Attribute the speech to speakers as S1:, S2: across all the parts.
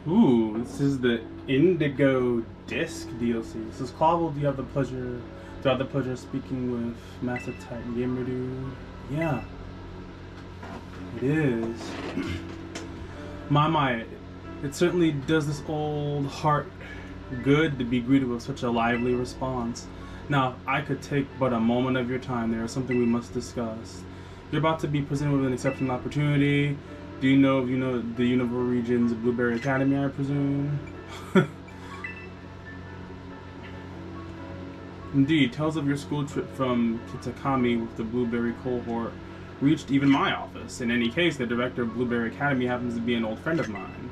S1: Ooh, this is the Indigo disc DLC. This is Clavel. Do you have the pleasure of speaking with Master Titan Gamer Dude? Yeah, it is. My, it certainly does this old heart good to be greeted with such a lively response. Now, I could take but a moment of your time. There is something we must discuss. You're about to be presented with an exceptional opportunity. Do you know the Univore region's Blueberry Academy, I presume? Indeed, tales of your school trip from Kitakami with the Blueberry cohort reached even my office. In any case, the director of Blueberry Academy happens to be an old friend of mine.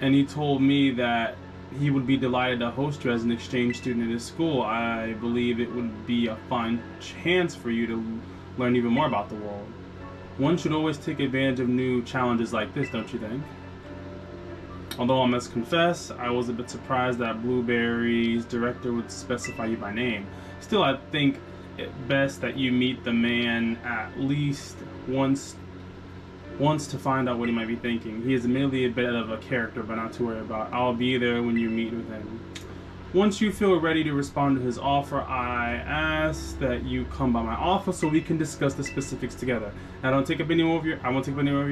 S1: And he told me that he would be delighted to host you as an exchange student at his school. I believe it would be a fine chance for you to learn even more about the world. One should always take advantage of new challenges like this, don't you think? Although I must confess, I was a bit surprised that Blueberry's director would specify you by name. Still, I think it best that you meet the man at least once to find out what he might be thinking. He is admittedly a bit of a character, but not to worry about. I'll be there when you meet with him. Once you feel ready to respond to his offer, I ask that you come by my office so we can discuss the specifics together. I won't take up any more of your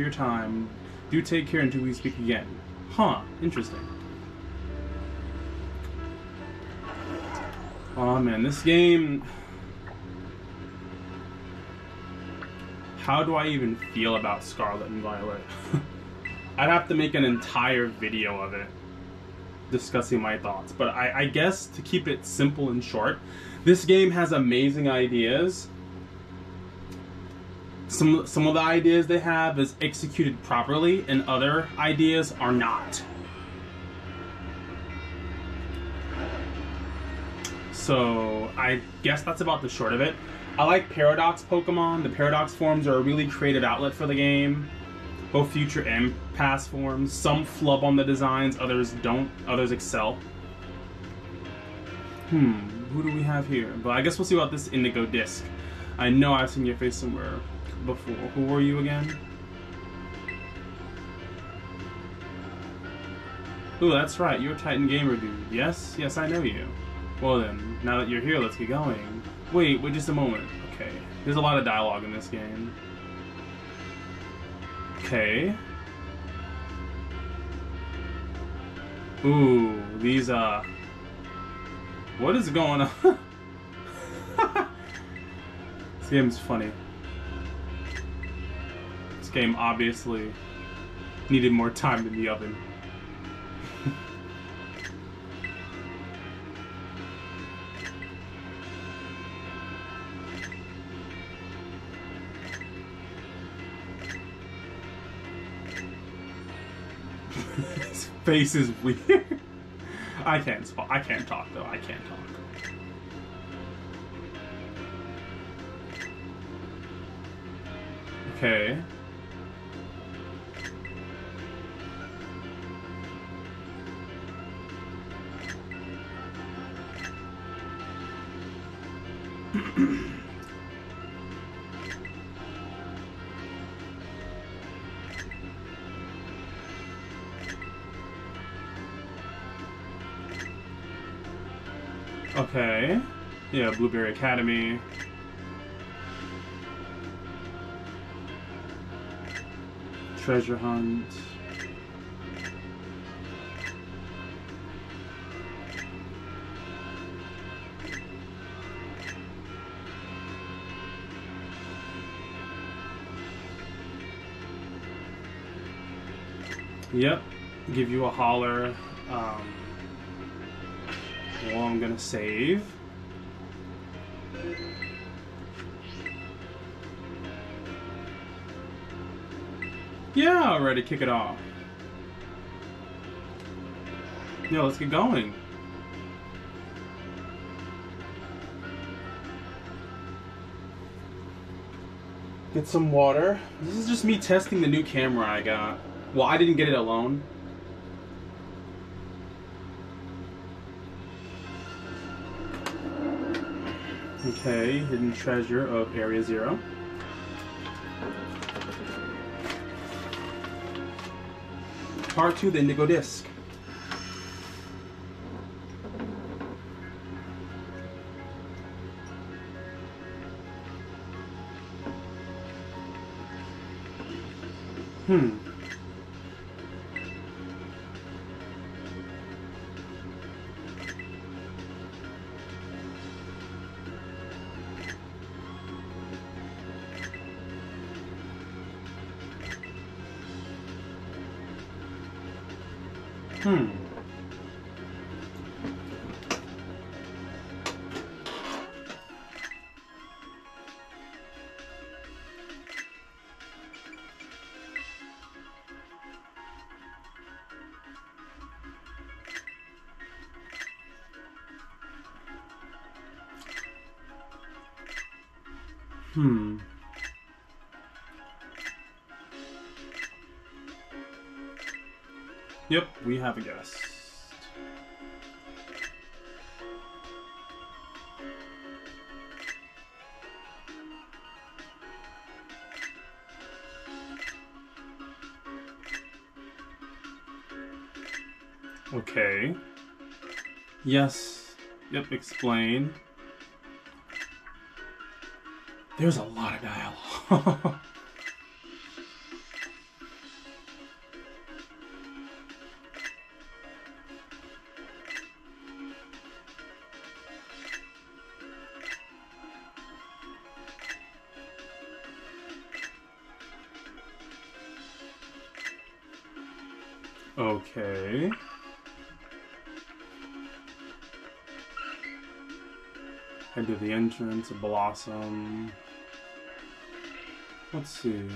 S1: time. Do take care until we speak again. Huh, interesting. Oh man, this game... How do I even feel about Scarlet and Violet? I'd have to make an entire video of it, discussing my thoughts. But I guess, to keep it simple and short, this game has amazing ideas. Some of the ideas they have is executed properly, and other ideas are not. So I guess that's about the short of it. I like Paradox Pokemon. The Paradox forms are a really creative outlet for the game. Both future and past forms. Some flub on the designs, others don't. Others excel. Who do we have here? But I guess we'll see about this Indigo disc. I know I've seen your face somewhere before. Who were you again? Ooh, that's right. You're Titan Gamer Dude. Yes? Yes, I know you. Well then, now that you're here, let's get going. Wait just a moment. Okay. There's a lot of dialogue in this game. Okay. Ooh, these, what is going on? This game's funny. This game obviously needed more time in the oven. His face is weird. I can't talk though. I can't talk. Okay. Okay. Yeah, Blueberry Academy. Treasure hunt. Yep. Give you a holler. Well, I'm gonna save. Yeah, ready to kick it off. Yeah, let's get going. Get some water. This is just me testing the new camera I got. Well, I didn't get it alone. Okay, hidden treasure of Area 0. Part 2, the Indigo Disc. Hmm. Hmm. Hmm. Yep, we have a guest. Okay. Yes. Yep, explain. There's a lot of dialogue. Okay. Head to the entrance, a blossom. Let's see.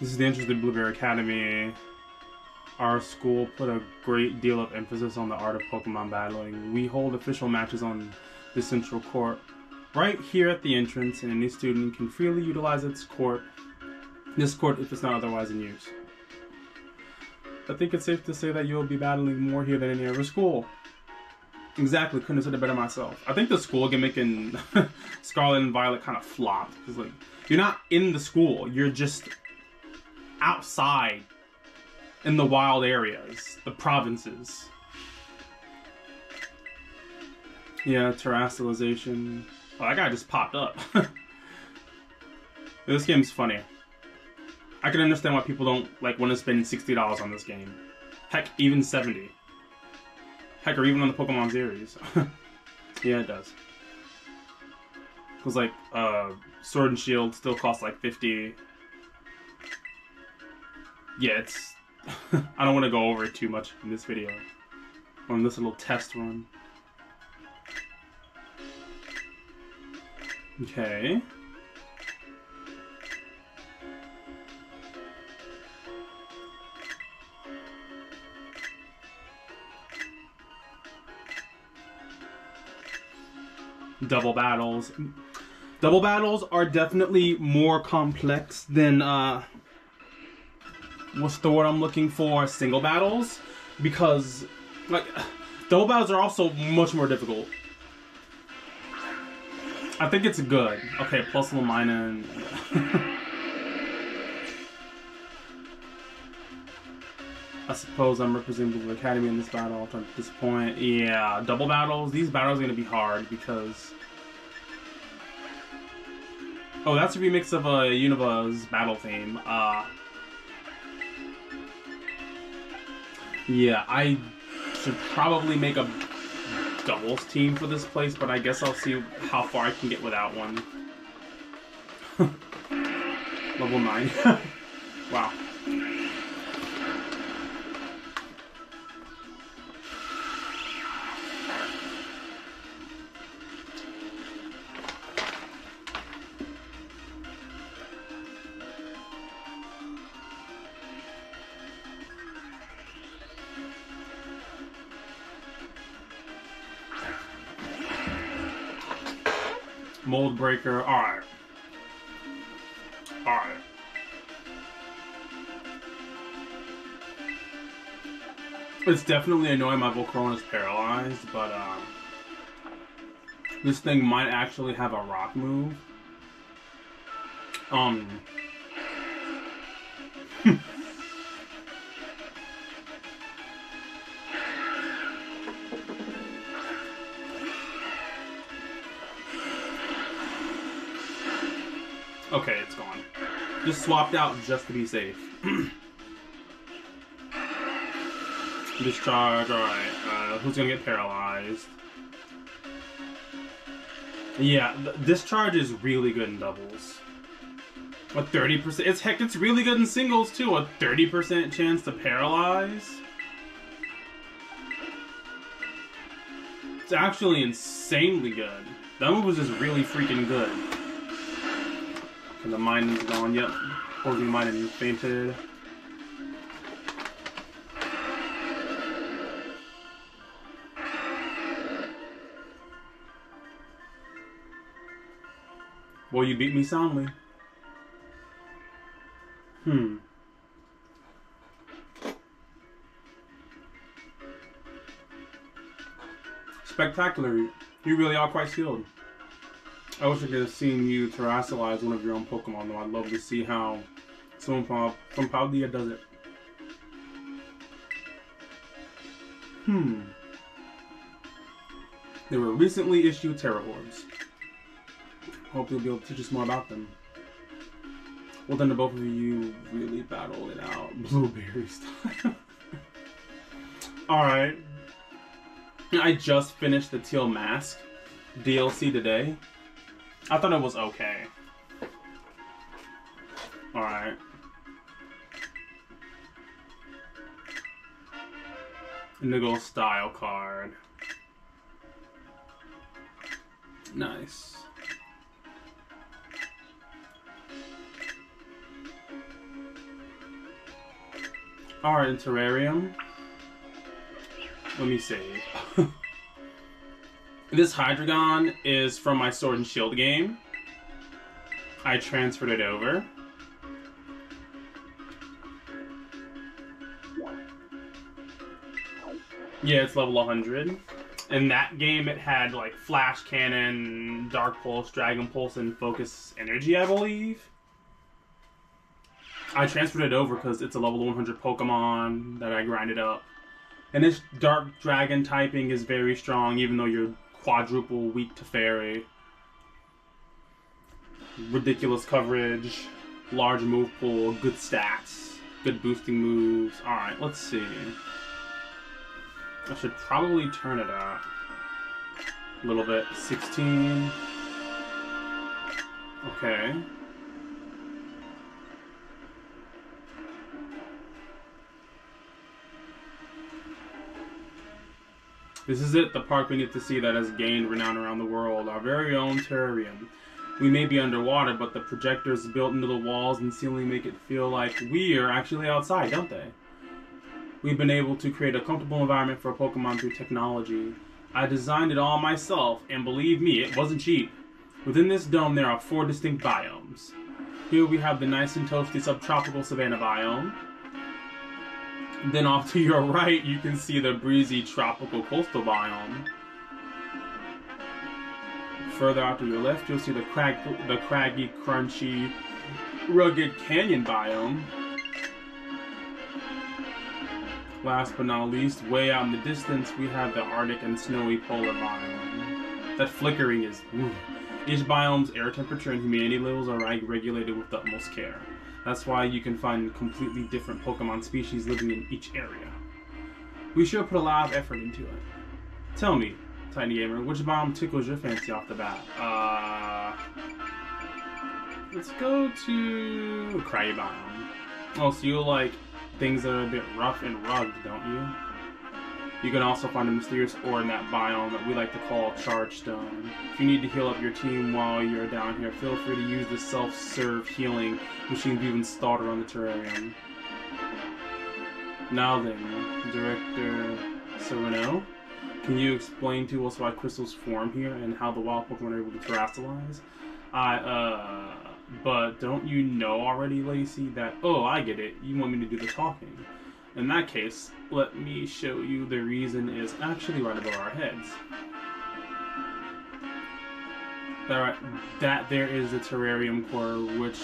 S1: This is the entrance to Blueberry Academy. Our school put a great deal of emphasis on the art of Pokemon battling. We hold official matches on the central court right here at the entrance, and any student can freely utilize this court if it's not otherwise in use. I think it's safe to say that you'll be battling more here than any other school. Exactly, couldn't have said it better myself. I think the school gimmick in Scarlet and Violet kind of flopped. Because, like, you're not in the school, you're just outside in the wild areas, the provinces. Yeah, terrestrialization. Oh, that guy just popped up. This game's funny. I can understand why people don't like want to spend $60 on this game. Heck, even 70. Heck, or even on the Pokemon series. Yeah, it does. Because like Sword and Shield still costs like 50. Yeah, it's I don't want to go over it too much in this video. On this little test run. Okay. Double battles. Double battles are definitely more complex than what's the word I'm looking for? Single battles, because like double battles are also much more difficult. I think it's good. Okay, plus Lamina and I suppose I'm representing the Academy in this battle. At this point, yeah, double battles. These battles are gonna be hard because oh, that's a remix of Univa's battle theme. Yeah, I should probably make a doubles team for this place, but I guess I'll see how far I can get without one. Level 9. Wow. Mold Breaker, alright. Alright. It's definitely annoying my Volcarona is paralyzed, but this thing might actually have a rock move. Okay, it's gone. Just swapped out just to be safe. Discharge, alright. Who's gonna get paralyzed? Yeah, discharge is really good in doubles. A 30%. It's really good in singles too. A 30% chance to paralyze. It's actually insanely good. That move was just really freaking good. And the mine is gone. Yep. Holding mine and fainted. Well, you beat me soundly. Spectacular. You really are quite skilled. I wish I could have seen you terrestrialize one of your own Pokemon, though. I'd love to see how someone from Paldea does it. They were recently issued Terra Orbs. Hope you'll be able to teach us more about them. Well done to both of you. Really battled it out. Blueberry style. Alright. I just finished the Teal Mask DLC today. I thought it was okay. Alright. Indigo style card. Nice. Alright, in Terarium. Let me save. This Hydreigon is from my Sword and Shield game. I transferred it over. Yeah, it's level 100. In that game, it had like Flash Cannon, Dark Pulse, Dragon Pulse, and Focus Energy, I believe. I transferred it over because it's a level 100 Pokemon that I grinded up. And its Dark Dragon typing is very strong, even though you're quadruple weak to Fairy. Ridiculous coverage, large move pool, good stats, good boosting moves. Alright, let's see. I should probably turn it up a little bit. 16. Okay. This is it, the park we need to see that has gained renown around the world. Our very own Terarium. We may be underwater, but the projectors built into the walls and ceiling make it feel like we are actually outside, don't they? We've been able to create a comfortable environment for Pokemon through technology. I designed it all myself, and believe me, it wasn't cheap. Within this dome, there are 4 distinct biomes. Here we have the nice and toasty subtropical savanna biome. Then off to your right, you can see the breezy tropical coastal biome. Further out to your left, you'll see the craggy, crunchy, rugged canyon biome. Last but not least, way out in the distance, we have the Arctic and snowy polar biome. That flickering is... Ooh. Each biome's air temperature and humidity levels are regulated with the utmost care. That's why you can find completely different Pokemon species living in each area. We sure put a lot of effort into it. Tell me, Tiny Gamer, which biome tickles your fancy off the bat? Let's go to Craggy biome. Oh, so you like things that are a bit rough and rugged, don't you? You can also find a mysterious ore in that biome that we like to call Charge Stone. If you need to heal up your team while you're down here, feel free to use the self-serve healing machines we've installed around the terrarium. Now then, Director Sereno, can you explain to us why crystals form here and how the wild Pokemon are able to terrestrialize? But don't you know already, Lacey, that... Oh, I get it. You want me to do the talking. In that case, let me show you the reason is actually right above our heads. That there is a terrarium core which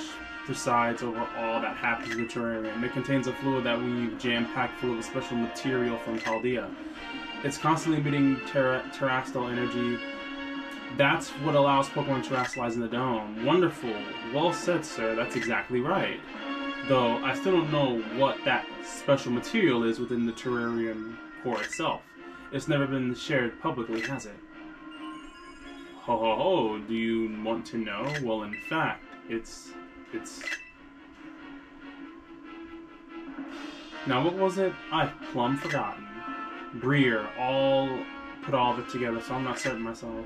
S1: presides over all that happens in the terrarium. It contains a fluid that we've jam-packed full of a special material from Chaldea. It's constantly emitting terrestrial energy. That's what allows Pokemon to terrestrialize in the dome. Wonderful. Well said, sir. That's exactly right. Though, I still don't know what that special material is within the terrarium core itself. It's never been shared publicly, has it? Ho ho ho, do you want to know? Well, in fact, it's... Now, what was it? I've plumb forgotten. Breer, put all of it together, so I'm not certain myself.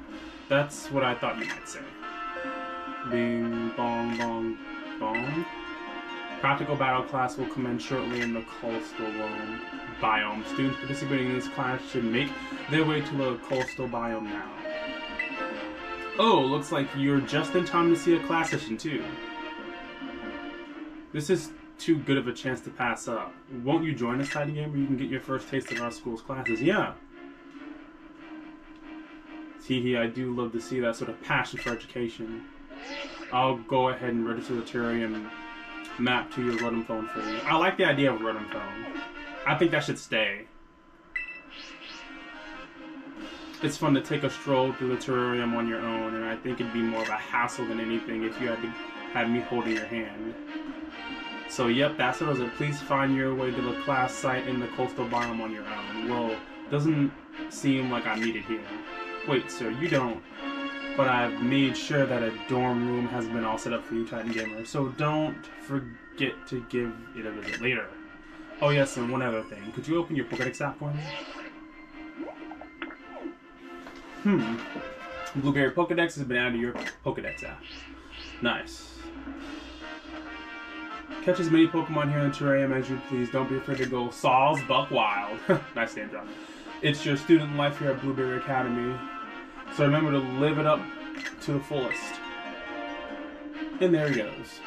S1: That's what I thought you might say. Bing, bong, bong, bong. Practical battle class will commence shortly in the coastal biome. Students participating in this class should make their way to the coastal biome now. Oh, looks like you're just in time to see a class session too. This is too good of a chance to pass up. Won't you join us, Tidy Gamer? You can get your first taste of our school's classes. Yeah. Teehee, I do love to see that sort of passion for education. I'll go ahead and register the Terarium map to your Rotom phone for you. I like the idea of Rotom phone. I think that should stay. It's fun to take a stroll through the terrarium on your own, and I think it'd be more of a hassle than anything if you had to have me holding your hand. So yep, that settles it. Please find your way to the class site in the coastal biome on your own. Well, doesn't seem like I need it here. Wait, sir, you don't. But I've made sure that a dorm room has been all set up for you, Titan Gamer, so don't forget to give it a visit later. Oh yes, and one other thing. Could you open your Pokédex app for me? Blueberry Pokédex has been added to your Pokédex app. Nice. Catch as many Pokemon here in the terrarium as you please. Don't be afraid to go Saws Buck Wild. Nice name drop. It's your student life here at Blueberry Academy. So remember to live it up to the fullest. And there he goes.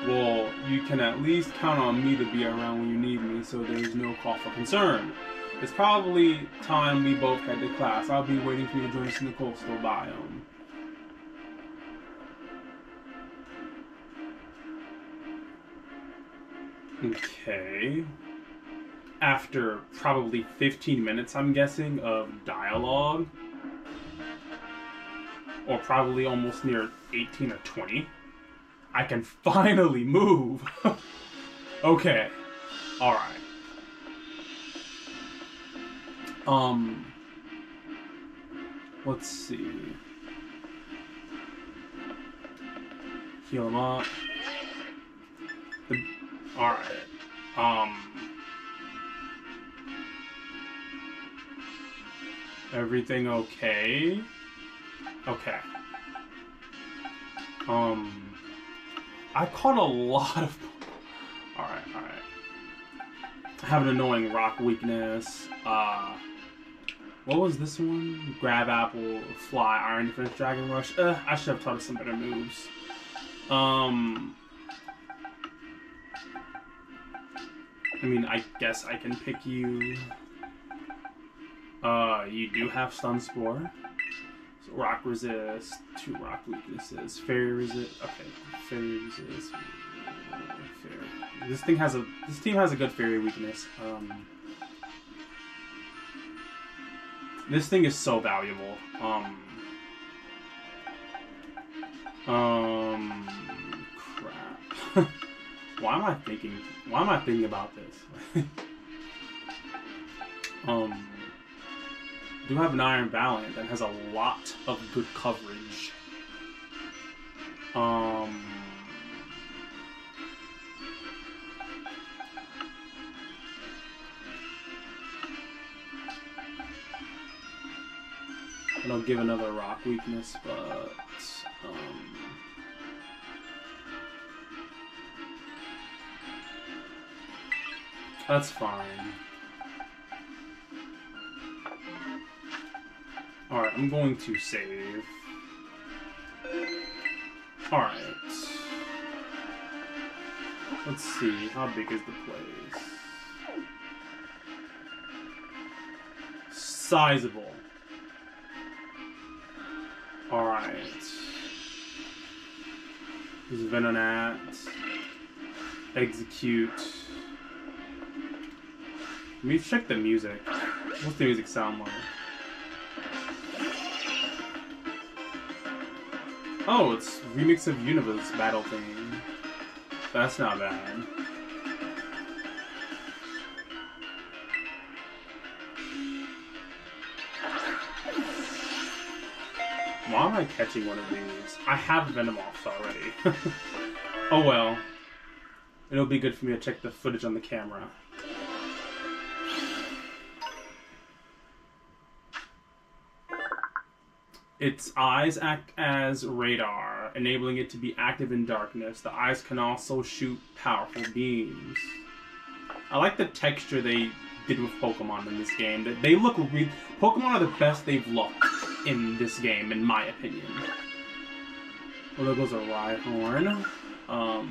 S1: Well, you can at least count on me to be around when you need me, so there's no call for concern. It's probably time we both head to class. I'll be waiting for you to join us in the coastal biome. Okay. After probably 15 minutes, I'm guessing, of dialogue, or probably almost near 18 or 20, I can finally move. Okay. Alright. Let's see. Heal him up. Alright. Everything okay? Okay. I caught a lot of... Alright. I have an annoying rock weakness. What was this one? Grab Apple, Fly, Iron Defense, Dragon Rush. I should have taught us some better moves. I mean, I guess I can pick you. You do have Stun Spore. So Rock Resist, 2 Rock Weaknesses. Fairy Resist. Okay, Fairy Resist. Fairy. This team has a good Fairy weakness. This thing is so valuable. Crap. Why am I thinking about this? Do have an Iron Valiant that has a lot of good coverage. And I'll give another rock weakness, but that's fine. Alright, I'm going to save. Alright. Let's see, how big is the place? Sizable. Alright. This is Venonat. Execute. Let me check the music. What's the music sound like? Oh, it's remix of Universe battle theme. That's not bad. Why am I catching one of these? I have Venomoths already. Oh well. It'll be good for me to check the footage on the camera. Its eyes act as radar, enabling it to be active in darkness. The eyes can also shoot powerful beams. I like the texture they did with Pokemon in this game. They look really... Pokemon are the best they've looked in this game, in my opinion. Well, there goes a Rhyhorn. Okay.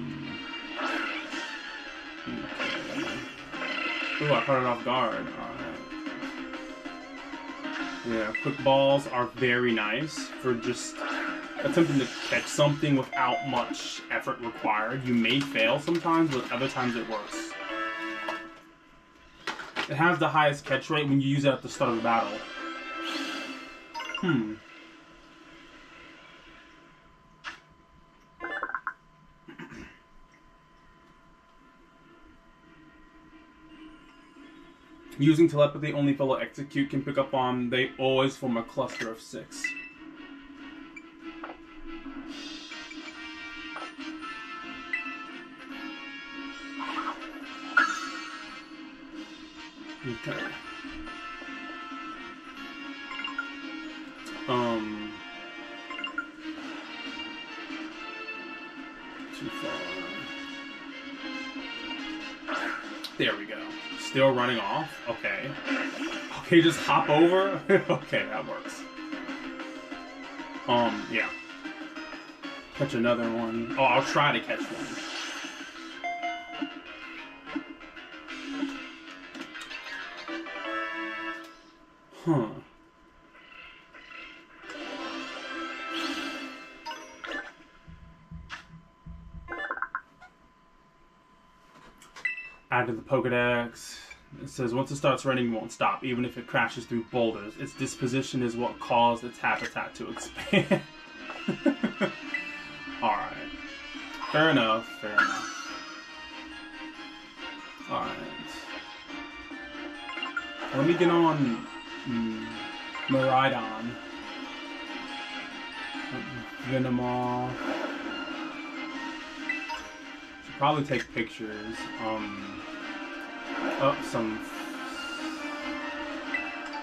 S1: Ooh, I caught it off guard. Alright. Yeah, quick balls are very nice for just attempting to catch something without much effort required. You may fail sometimes, but other times it works. It has the highest catch rate when you use it at the start of the battle. Using telepathy, only fellow Execute can pick up on. They always form a cluster of 6. Okay. Too far. There we go. Still running off? Okay. Okay, just hop over? Okay, that works. Yeah. Catch another one. Oh, I'll try to catch one. Huh. Add to the Pokedex. It says once it starts running, it won't stop, even if it crashes through boulders. Its disposition is what caused its habitat to expand. Alright. Fair enough, fair enough. Alright. Let me get on Miraidon. Venomoth. Should probably take pictures. Oh, some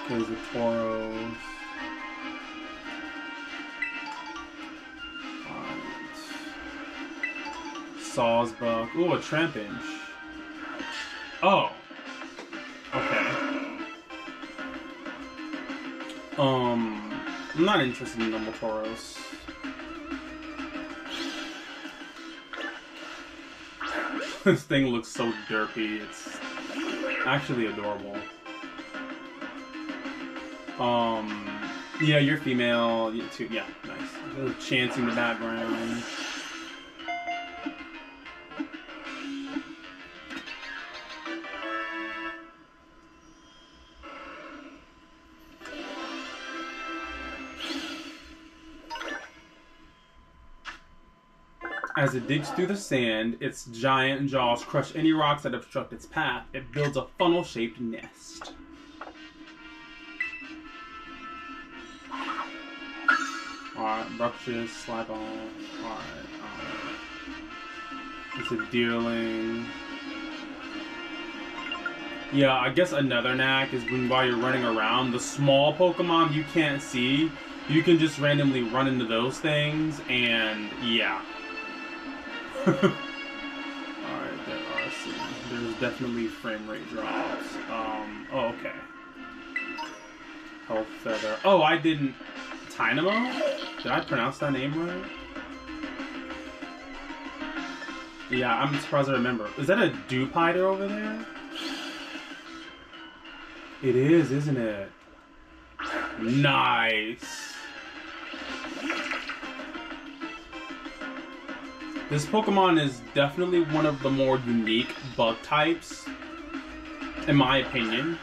S1: there's a Tauros. Sawsbuck. Ooh, a Trapinch. Oh. Okay. I'm not interested in normal Tauros. This thing looks so derpy. It's actually adorable. Yeah, you're female. You too. Yeah, nice. A little chance in the background. As it digs through the sand, its giant jaws crush any rocks that obstruct its path. It builds a funnel-shaped nest. Alright, Bruxish, Slap On. Alright, it's a Deerling. Yeah, I guess another knack is when while you're running around, the small Pokemon you can't see, you can just randomly run into those things, and yeah. Alright, there's definitely frame rate drops. Oh, okay. Health Feather. Oh, I didn't... Tynamo? Did I pronounce that name right? Yeah, I'm surprised I remember. Is that a Dewpider over there? It is, isn't it? Nice. This Pokemon is definitely one of the more unique bug types, in my opinion.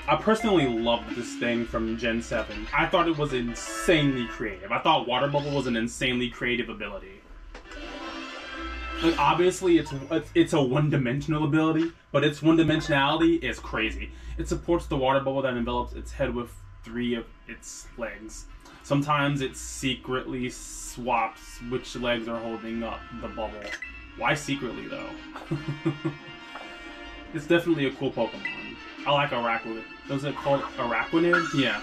S1: I personally loved this thing from Gen 7. I thought it was insanely creative. I thought Water Bubble was an insanely creative ability. Like, obviously, it's a one-dimensional ability, but its one-dimensionality is crazy. It supports the Water Bubble that envelops its head with 3 of its legs. Sometimes it secretly swaps which legs are holding up the bubble. Why secretly, though? It's definitely a cool Pokemon. I like Araquanid. Was it called Araquanid? Yeah.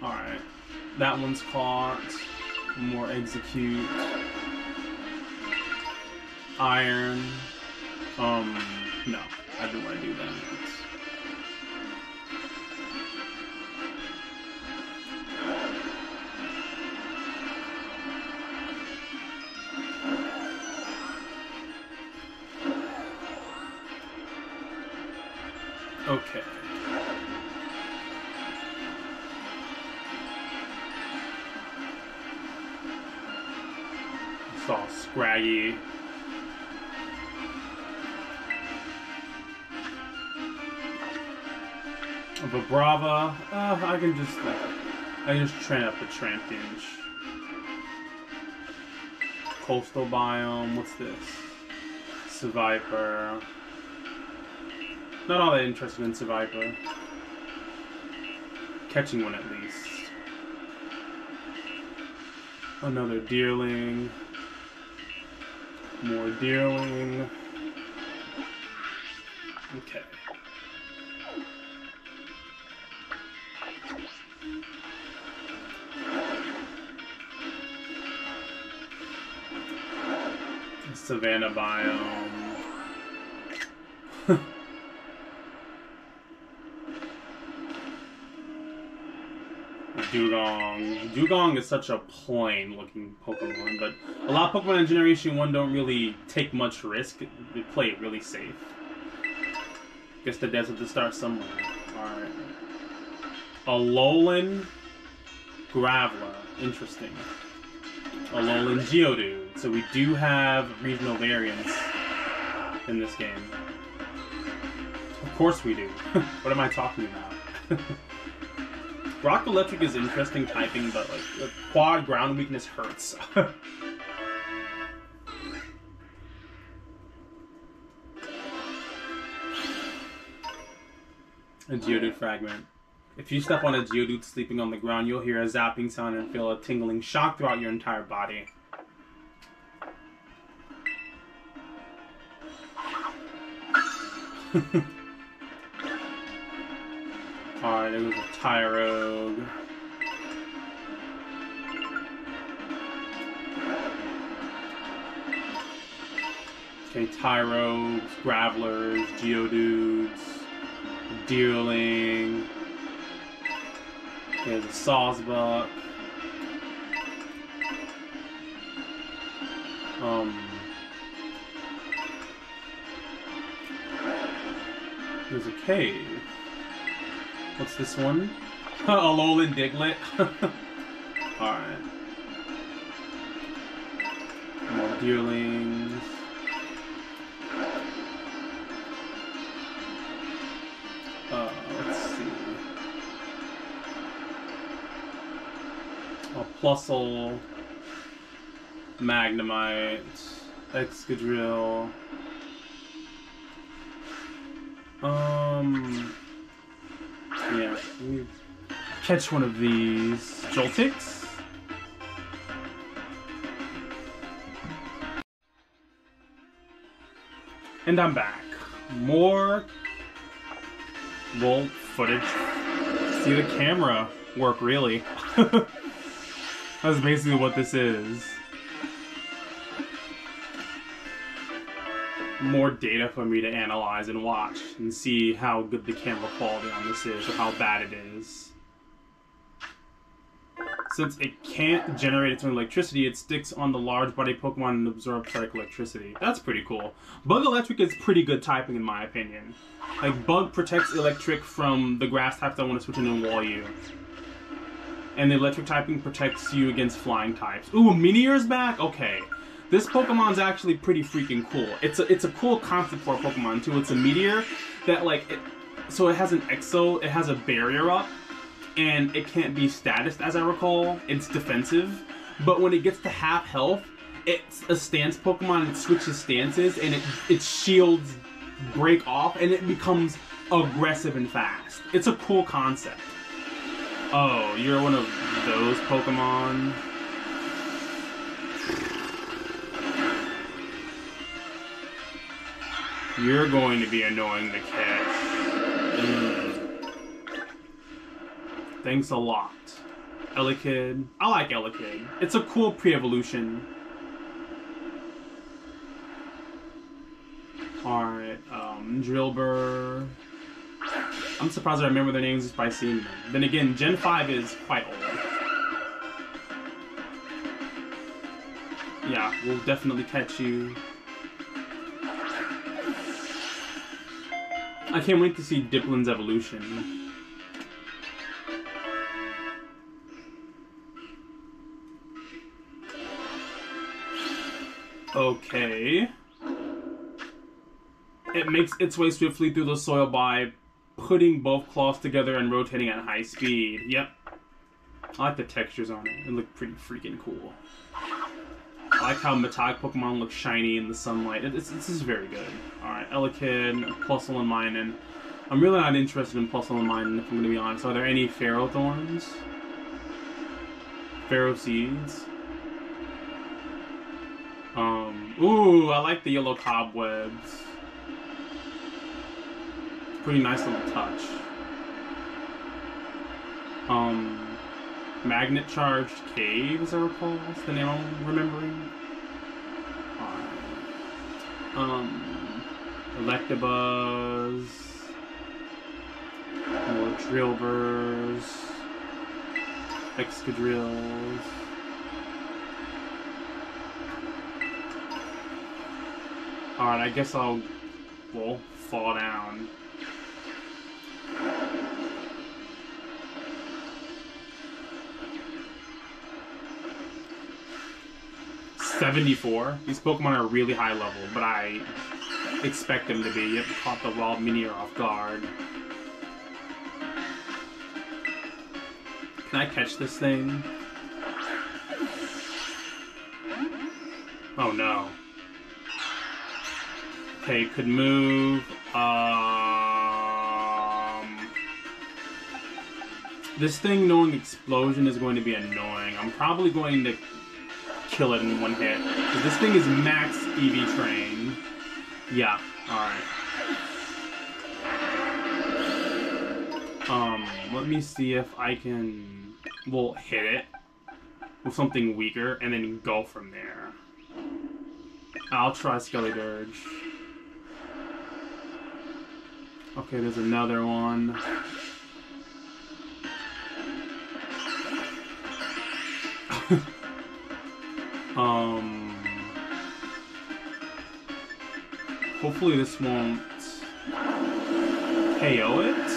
S1: Alright. That one's caught. More Execute. Iron. No. I didn't want to do that. Okay. It's all scraggy. Vibrava, I can just train up the Trampish. Coastal biome, what's this? Seviper. Not all that interested in Seviper. Catching one at least. Another Deerling. More Deerling. Okay. Savannah biome. Dugong. Dugong is such a plain looking Pokemon, but a lot of Pokemon in Generation 1 don't really take much risk. They play it really safe. Guess the devs have to start somewhere. Alright. Alolan Graveler. Interesting. Alolan Geodude. So we do have regional variants in this game. Of course we do. What am I talking about? Rock Electric is interesting typing, but like the quad ground weakness hurts. A Geodude fragment. If you step on a Geodude sleeping on the ground, you'll hear a zapping sound and feel a tingling shock throughout your entire body. Alright, there goes a Tyrogue. Okay, Tyrogues, Gravelers, Geodudes, Deerling. There's a Sawsbuck. There's a cave. What's this one? Alolan Diglett. Alright. More Deerlings. Let's see. A Plusle. Magnemite. Excadrill. Yeah, let me catch one of these. Joltix? And I'm back. More Wolf footage. See the camera work, really. That's basically what this is. More data for me to analyze and watch and see how good the camera quality on this is or how bad it is. Since it can't generate its own electricity, it sticks on the large body Pokemon and absorbs static electricity. That's pretty cool. Bug Electric is pretty good typing in my opinion. Like, Bug protects Electric from the grass types I want to switch into Walu. And the Electric typing protects you against flying types. Ooh, Meteor's back? Okay. This Pokemon's actually pretty freaking cool. It's a cool concept for a Pokemon too. It's a Meteor that so it has an Exo, it has a barrier up. And it can't be status, as I recall. It's defensive. But when it gets to half health, it's a stance Pokemon, it switches stances, and its shields break off, and it becomes aggressive and fast. It's a cool concept. Oh, you're one of those Pokemon? You're going to be annoying to catch. Thanks a lot. Elekid. I like Elekid. It's a cool pre-evolution. Alright, Drillbur. I'm surprised I remember their names just by seeing them. Then again, Gen 5 is quite old. Yeah, we'll definitely catch you. I can't wait to see Diplin's evolution. Okay. It makes its way swiftly through the soil by putting both claws together and rotating at high speed. Yep. I like the textures on it. It look pretty freaking cool. I like how metallic Pokemon look shiny in the sunlight. This is very good. Alright, Elekid, Plusle and Minun. I'm really not interested in Plusle and Minun, if I'm going to be honest. Are there any Ferrothorns? Ferro Seeds? Ooh, I like the yellow cobwebs. Pretty nice little touch. Magnet Charged Cave, as I recall. That's the name I'm remembering. Electabuzz. More Drillburs. Excadrills. Alright, I guess I'll fall down. '74. These Pokemon are really high level, but I expect them to be. Yep, caught the wild Meteor off guard. Can I catch this thing? Oh no. Okay, could move. This thing knowing Explosion is going to be annoying. I'm probably going to kill it in one hit. Because this thing is max EV trained. Yeah, alright. Let me see if I can... We'll hit it with something weaker and then go from there. I'll try Skellydirge. Okay, there's another one. Hopefully this won't KO it.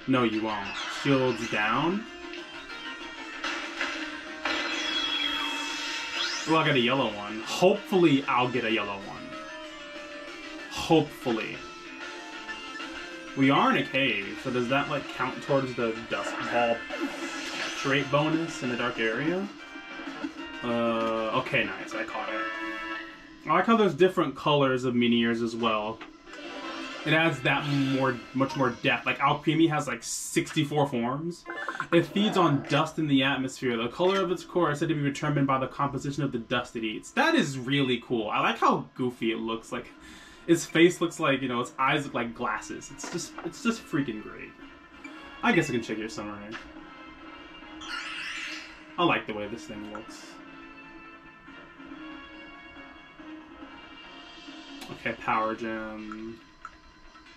S1: No, you won't. Shields down. Oh, I got a yellow one. Hopefully I'll get a yellow one. Hopefully. We are in a cave, so does that like count towards the dust ball catch rate bonus in the dark area? Okay, nice, I caught it. I like how there's different colors of Meteors as well. It adds that much more depth. Like Alcremie has like 64 forms. It feeds on dust in the atmosphere. The color of its core is said to be determined by the composition of the dust it eats. That is really cool. I like how goofy it looks. Like its face looks like, you know, its eyes look like glasses. It's just freaking great. I guess I can check your summary. I like the way this thing looks. Okay, Power Gem.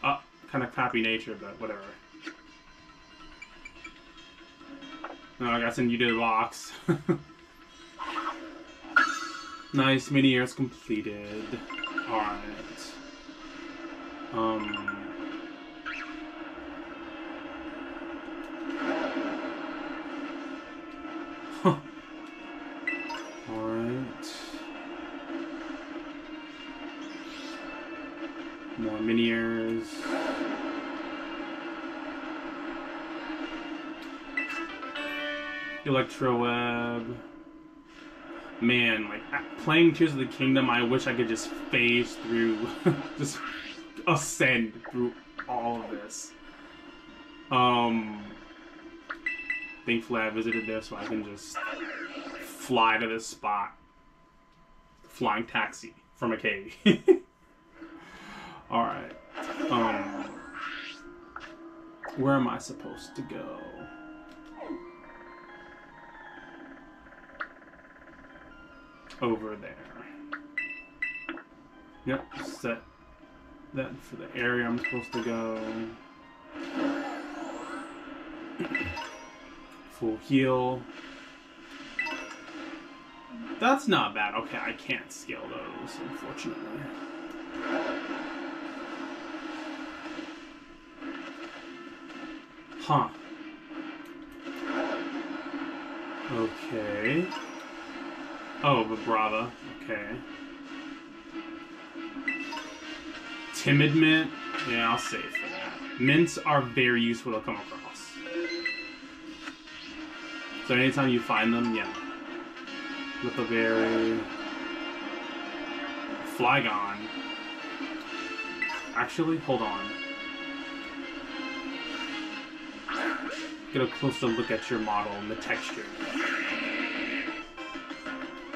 S1: Oh, kind of crappy nature, but whatever. No, I gotta send you to the box. Nice, mini years completed. Alright. Huh. Alright. More mini years. Electroweb. Man, like, playing Tears of the Kingdom, I wish I could just phase through, just ascend through all of this. Thankfully I visited there so I can just fly to this spot. Flying taxi from a cave. Alright. Where am I supposed to go? Over there. Yep, set that for the area I'm supposed to go. Full heal. That's not bad. Okay, I can't scale those, unfortunately. Huh. Okay. Oh, Vibrava. Okay. Timid Mint. Yeah, I'll save for that. Mints are very useful to come across. So anytime you find them, yeah. Lipaberry. Flygon. Actually, hold on. Get a closer look at your model and the texture.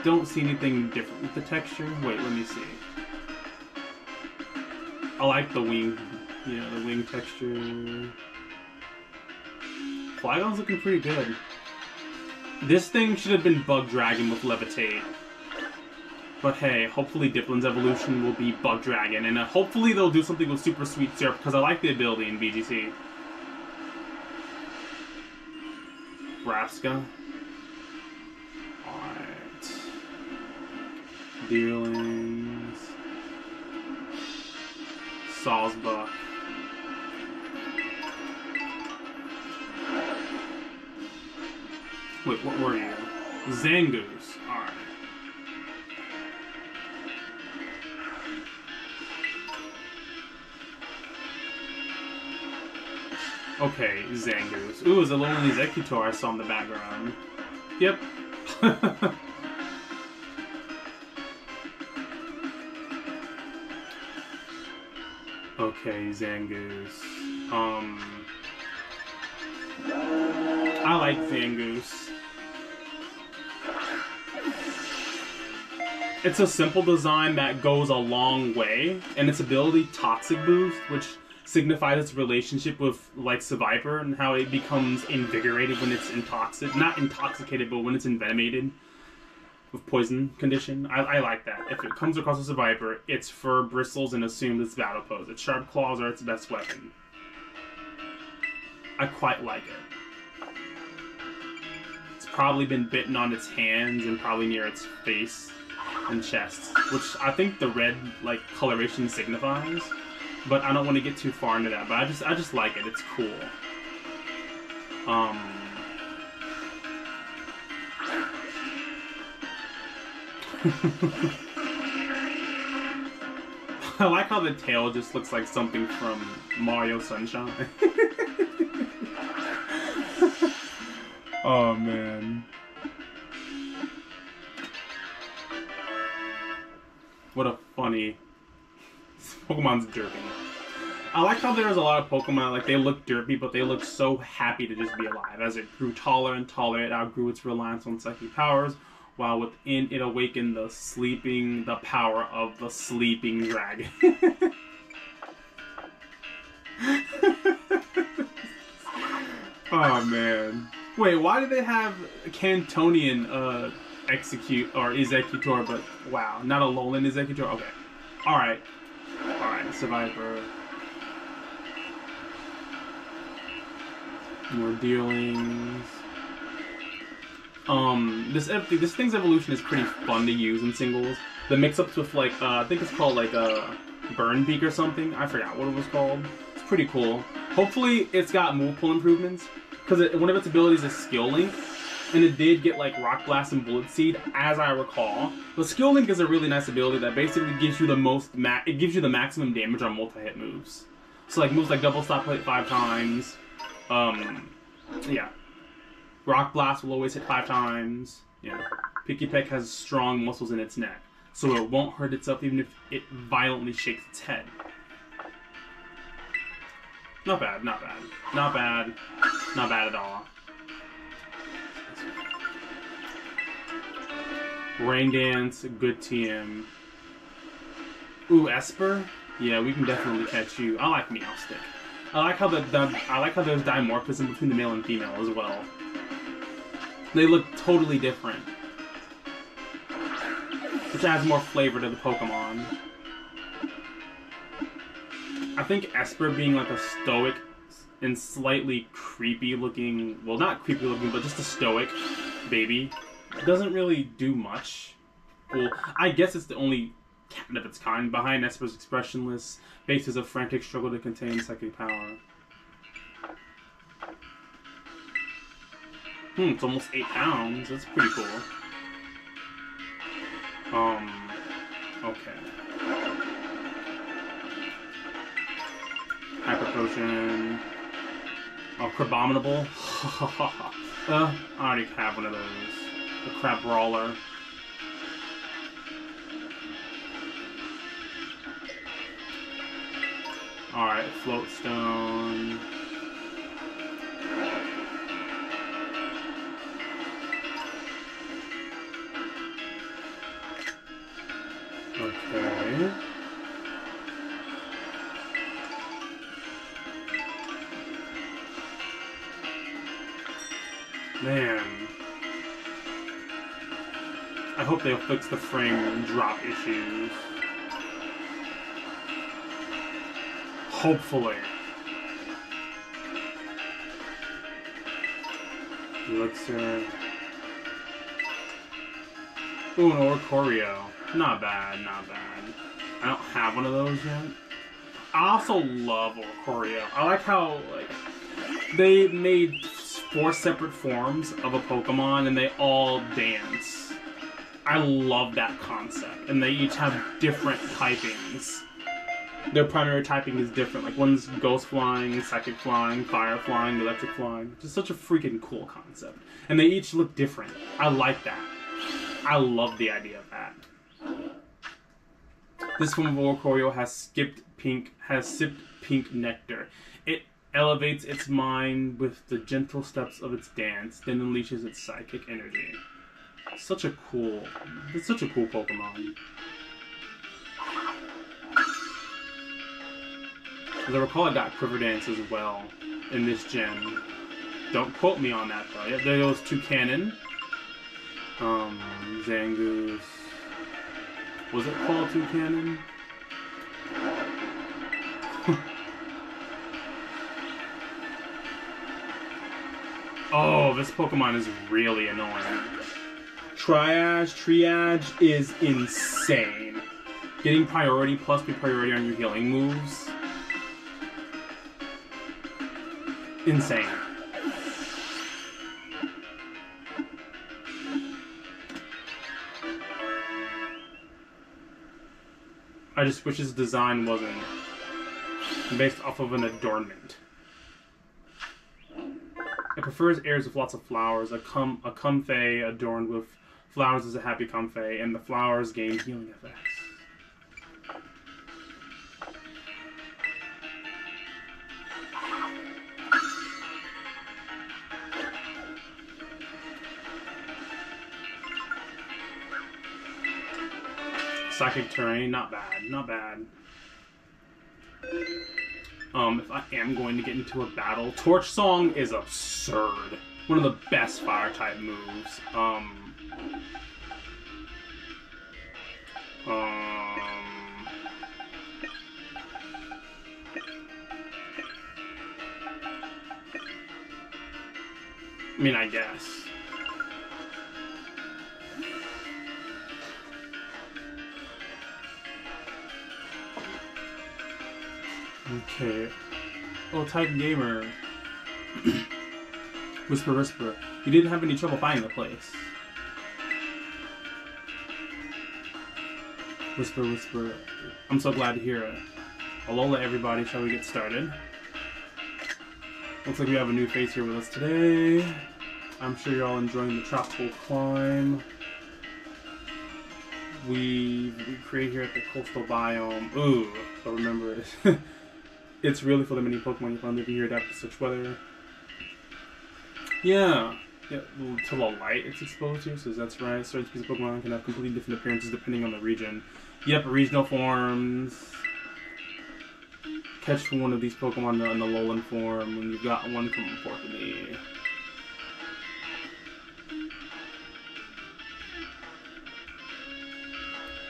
S1: Don't see anything different with the texture. Wait, let me see. I like the wing. Yeah, the wing texture. Flygon's looking pretty good. This thing should have been Bug Dragon with Levitate. But hey, hopefully Diplin's evolution will be Bug Dragon, and hopefully they'll do something with Super Sweet Syrup, because I like the ability in VGC. Vraska. Alright. Dealings. Sawsbuck. Wait, what were you? Zangoose. Alright. Okay, Zangoose. Ooh, it's a lonely Executor I saw in the background. Yep. Okay, Zangoose. I like Zangoose. It's a simple design that goes a long way, and its ability, Toxic Boost, which signifies its relationship with, like, Seviper, and how it becomes invigorated when it's not intoxicated, but when it's envenomated with poison condition. I like that. If it comes across as a Viper, its fur bristles and assumes its battle pose. Its sharp claws are its best weapon. I quite like it. It's probably been bitten on its hands and probably near its face and chest, which I think the red, like, coloration signifies. But I don't want to get too far into that. But I just like it. It's cool. I like how the tail just looks like something from Mario Sunshine. Oh man. What a funny... Pokemon's derpy. I like how there's a lot of Pokemon, like, they look derpy, but they look so happy to just be alive. As it grew taller and taller, it outgrew its reliance on psychic powers, while within it awakened the power of the sleeping dragon. Oh, man. Wait, why do they have Cantonian, Executor, but, wow, not a Alolan Executor? Okay. Alright. Alright, Survivor. More dealings. This thing's evolution is pretty fun to use in singles. The mix-ups with like I think it's called like a Burn Beak or something. I forgot what it was called. It's pretty cool. Hopefully, it's got multiple improvements because one of its abilities is Skill Link, and it did get like Rock Blast and Bullet Seed, as I recall. But Skill Link is a really nice ability that basically gives you it gives you the maximum damage on multi-hit moves. So like moves like Double Stop Hit 5 times. Yeah. Rock Blast will always hit 5 times. Yeah. Picky Peck has strong muscles in its neck, so it won't hurt itself even if it violently shakes its head. Not bad, not bad. Not bad. Not bad at all. Rain Dance, good TM. Ooh, Esper? Yeah, we can definitely catch you. I like Meowstick. I like how there's dimorphism between the male and female as well. They look totally different, which adds more flavor to the Pokemon. I think Esper being like a stoic and slightly creepy looking, well, not creepy looking, but just a stoic baby, doesn't really do much. Well, I guess it's the only cat of its kind. Behind Esper's expressionless face is a frantic struggle to contain psychic power. It's almost 8 pounds. That's pretty cool. Okay. Hyper Potion. Oh, Crabominable. I already have one of those. The Crab Brawler. Alright, Float Stone. Okay. Man. I hope they'll fix the frame drop issues. Hopefully. Elixir. Ooh, an Oricorio. Not bad, not bad. I don't have one of those yet. I also love Oricorio. I like how they made 4 separate forms of a Pokemon and they all dance. I love that concept. And they each have different typings. Their primary typing is different. Like one's Ghost Flying, Psychic Flying, Fire Flying, Electric Flying. Just such a freaking cool concept. And they each look different. I like that. I love the idea of that. This form of Oricorio has sipped pink nectar. It elevates its mind with the gentle steps of its dance, then unleashes its psychic energy. It's such a cool Pokemon. As I recall, I got Quiver Dance as well in this gen. Don't quote me on that though. Yeah, there goes Toucannon. Zangoose. Was it called Toucannon? Oh, this Pokemon is really annoying. Triage is insane. Getting priority plus be priority on your healing moves. Insane. I just wish his design wasn't based off of an adornment. It prefers areas with lots of flowers. A comfey adorned with flowers is a happy comfey, and the flowers gain healing effects. Psychic Terrain, not bad, not bad. If I am going to get into a battle, Torch Song is absurd. One of the best fire-type moves. I mean, I guess. Okay. Oh, Titan Gamer. Whisper, whisper. You didn't have any trouble finding the place. Whisper, whisper. I'm so glad to hear it. Alola, everybody. Shall we get started? Looks like we have a new face here with us today. I'm sure you're all enjoying the tropical climb we create here at the coastal biome. Ooh, but remember, it's really for the many Pokemon you find living here adapted to such weather. Yeah, to the light it's exposed to, so that's right. Certain species of Pokemon can have completely different appearances depending on the region. Yep, regional forms. Catch one of these Pokemon in the Alolan form when you've got one come report to me.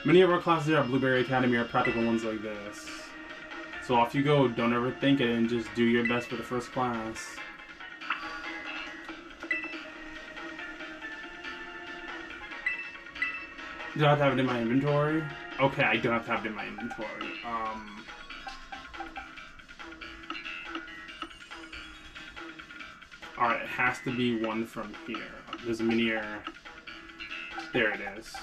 S1: Many of our classes here at Blueberry Academy are practical ones like this. So off you go, don't ever think it, and just do your best for the first class. Do I have to have it in my inventory? Okay, I don't have to have it in my inventory. Alright, it has to be one from here. There's a mini error. There it is.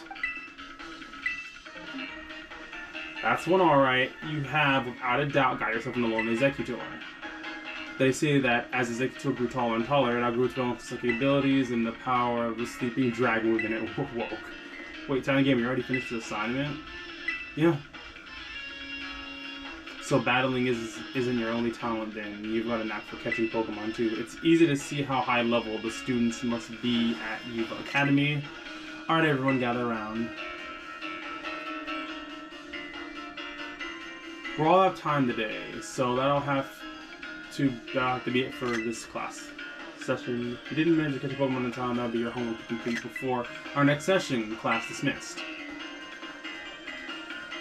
S1: That's one alright. You have, without a doubt, got yourself an Alolan Executor. They say that as the Executor grew taller and taller, it outgrew its own psychic abilities and the power of the sleeping dragon within it woke. Wait, Tiny Game, you already finished the assignment? Yeah. So battling isn't your only talent then. You've got a knack for catching Pokemon too. It's easy to see how high level the students must be at Yuva Academy. Alright everyone, gather around. We'll all have time today, so that'll have to be it for this class session. If you didn't manage to catch a Pokemon in time, that'll be your homework to complete before our next session. Class dismissed.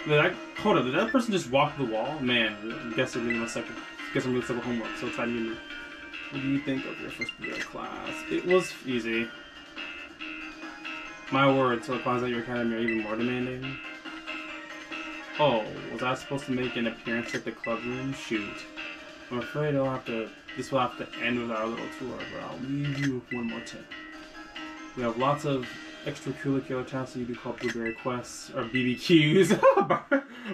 S1: Hold up, did that person just walk the wall? Man, I guess I'm gonna second homework, so try to give me. What do you think of your first year class? It was easy. My word, so the classes at your academy are even more demanding. Oh, was I supposed to make an appearance at the club room? Shoot. I'm afraid this will have to end with our little tour, but I'll leave you with one more tip. We have lots of extracurricular tasks you do called Blueberry Quests, or BBQs.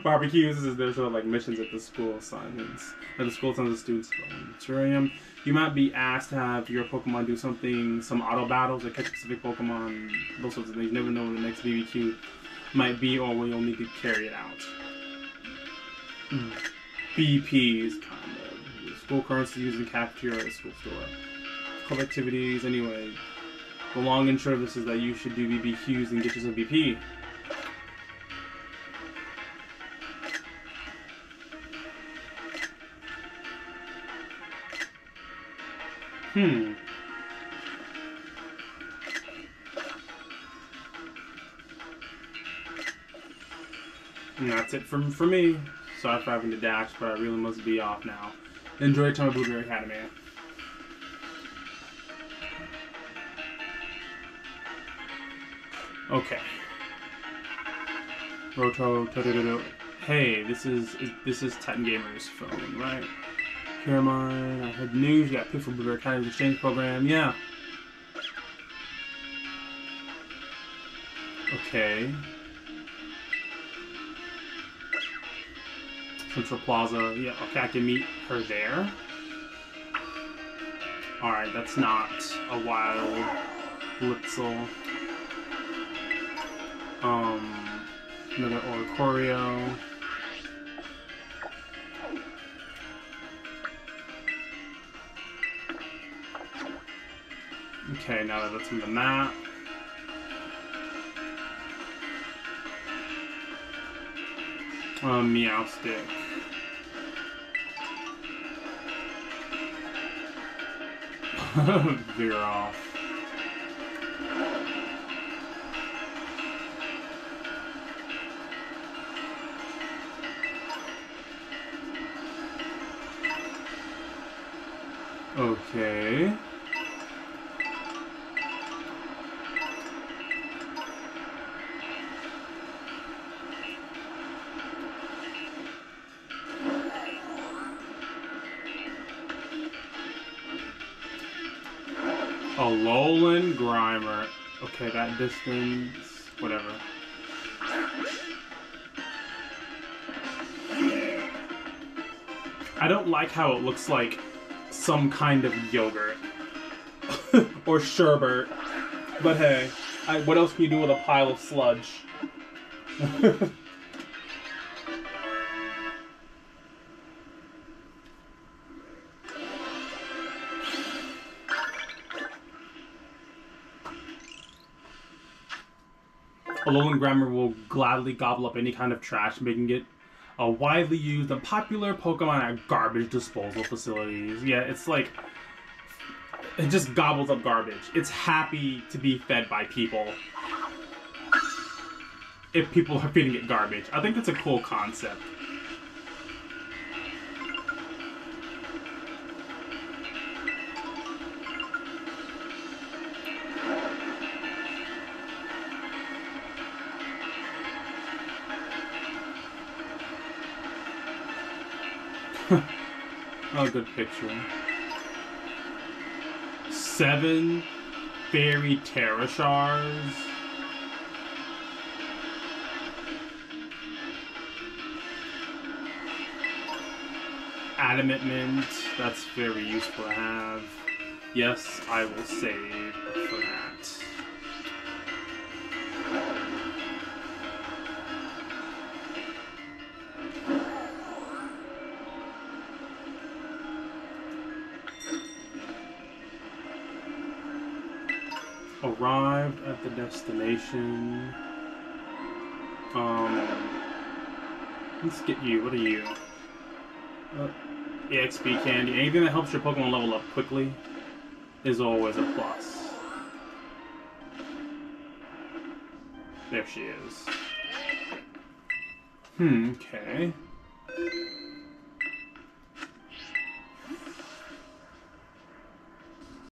S1: Barbecues is their sort of like missions at the school assignments. At the school assigns the students from Terarium. You might be asked to have your Pokemon do some auto battles or catch specific Pokemon, those sorts of things. You never know when the next BBQ might be or when you'll need to carry it out. BPs, kind of. School currency used in the cafeteria or the school store. Club activities, anyway. The long and short of this is that you should do BBQs and get yourself BP. And that's it for me. Sorry for having to dash, but I really must be off now. Enjoy your time at Blueberry Academy. Okay. Roto. Hey, this is Titan Gamer's phone, right? Here am I. I had news. You got picked for Blueberry Academy's exchange program. Yeah. Okay. Central Plaza. Yeah, okay, I can meet her there. Alright, that's not a wild Blitzel. Another Oricorio. Okay, now that that's on the map. Meowstic. Veer off. Okay. Alolan Grimer. Okay, that distance... whatever. I don't like how it looks like some kind of yogurt. Or sherbet. But hey, what else can you do with a pile of sludge? Alolan Grimer will gladly gobble up any kind of trash, making it a widely used and popular Pokemon at garbage disposal facilities. Yeah, it's like... it just gobbles up garbage. It's happy to be fed by people. If people are feeding it garbage. I think that's a cool concept. Oh, good picture. 7 Fairy Terrashars. Adamant Mint. That's very useful to have. Yes, I will save for that. Arrived at the destination. Let's get you. What are you? EXP candy. Anything that helps your Pokemon level up quickly is always a plus. There she is. Okay.